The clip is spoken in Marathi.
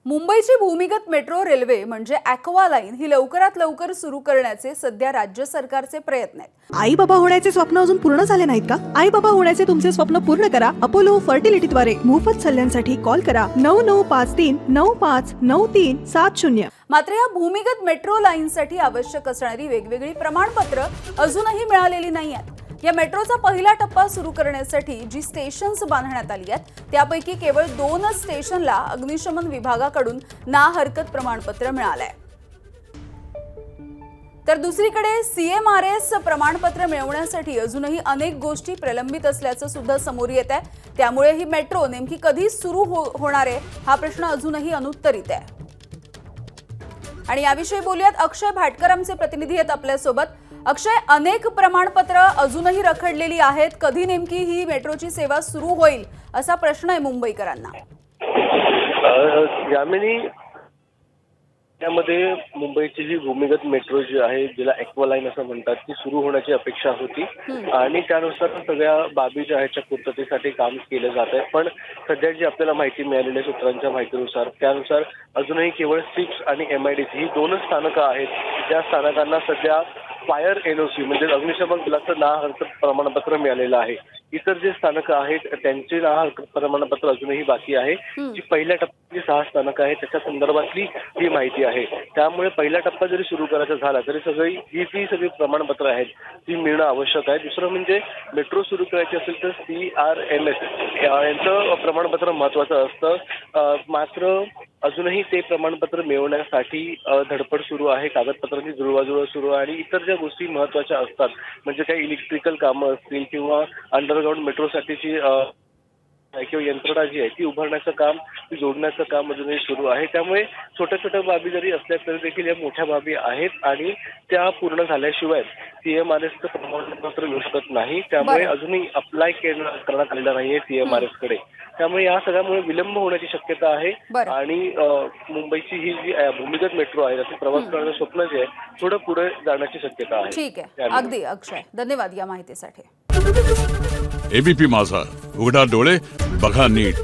मुंबईची भूमिगत मेट्रो रेल्वे म्हणजे ॲक्वा लाईन ही लवकरात लवकर सुरू करण्याचे सध्या राज्य सरकारचे प्रयत्न आहेत। आई बाबा होण्याचे स्वप्न अजून पूर्ण झाले नाहीत का? आई बाबा होण्याचे तुमचे स्वप्न पूर्ण करा अपोलो फर्टिलिटीद्वारे। मोफत सल्ल्यांसाठी कॉल करा 9953959370। मात्र या भूमिगत मेट्रो लाईनसाठी आवश्यक असणारी वेगवेगळी प्रमाणपत्र अजूनही मिळालेली नाहीत। या मेट्रोचा पहिला टप्पा सुरू करण्यासाठी जी स्टेशन्स बांधण्यात आली आहेत त्यापैकी केवळ 2 स्टेशनला अग्निशमन विभागाकडून ना हरकत प्रमाणपत्र मिळालंय। तर दुसरीकडे CMRS प्रमाणपत्र मिळवण्यासाठी अजूनही अनेक गोष्टी प्रलंबित असल्याचं सुद्धा समोर येत आहे। त्यामुळे ही मेट्रो नेमकी कधी सुरू होणार आहे हा प्रश्न अजूनही अनुत्तरित आहे। आणि याविषयी बोलूयात, अक्षय भाटकर आमचे प्रतिनिधी आहेत आपल्या सोबत। अक्षय, अनेक प्रमाणपत्र अजूनही रखडलेली आहेत, कधी नेमकी ही मेट्रोची सेवा सुरू होईल असा प्रश्न आहे मुंबईकरांना। यामिनी, त्यामध्ये मुंबईची जी भूमिगत मेट्रो जी आहे, जिला ॲक्वा लाईन असं म्हणतात, ती सुरू होण्याची अपेक्षा होती आणि त्यानुसार सगळ्या बाबी ज्या आहेत पूर्ततेसाठी काम केलं जात आहे। पण सध्या जी आपल्याला माहिती मिळालेल्या सूत्रांच्या माहितीनुसार त्यानुसार अजूनही केवळ 6 आणि MIDC ही 2 स्थानकं आहेत। त्या स्थानकांना सध्या फायर NOC म्हणजे अग्निशमन दलाचं ना हरकत प्रमाणपत्र मिळालेलं आहे। इतर जे स्थानकं आहेत त्यांचे ना हरकत प्रमाणपत्र अजूनही बाकी आहे। जी पहिल्या टप्प्यातली 6 स्थानकं आहेत त्याच्या संदर्भातली ही माहिती आहे। त्यामुळे पहिला टप्पा जरी सुरू करायचा झाला तरी जी सगळी प्रमाणपत्र आहेत ती मिळणं आवश्यक आहे। दुसरं म्हणजे मेट्रो सुरू करायची असेल तर CRMS यांचं प्रमाणपत्र महत्त्वाचं असतं। मात्र अजूनही ते प्रमाणपत्र मिळवण्यासाठी धडपड सुरू आहे, कागदपत्रांची जुळवाजुळव सुरू आहे आणि इतर ज्या गोष्टी महत्त्वाच्या असतात म्हणजे काही इलेक्ट्रिकल कामं असतील किंवा अंडरग्राऊंड मेट्रोसाठीची किंवा यंत्रणा जी आहे ती उभारण्याचं काम, ती जोडण्याचं काम अजूनही सुरू आहे। त्यामुळे छोट्या छोट्या बाबी जरी असल्या तरी देखील या मोठ्या बाबी आहेत आणि त्या पूर्ण झाल्याशिवाय CMRSचं प्रमाणपत्र मिळू शकत नाही। त्यामुळे अजूनही अप्लाय करण्यात आलेला नाहीये CMRS कडे। त्यामुळे या सगळ्यामुळे विलंब होण्याची शक्यता आहे आणि मुंबईची ही जी भूमिगत मेट्रो आहे त्याचे प्रवास करण्याचं स्वप्न जे आहे थोडं पुढे जाण्याची शक्यता आहे। ठीक आहे, अगदी अक्षय, धन्यवाद या माहितीसाठी। ABP माझा, उघडा डोळे बघा नीट।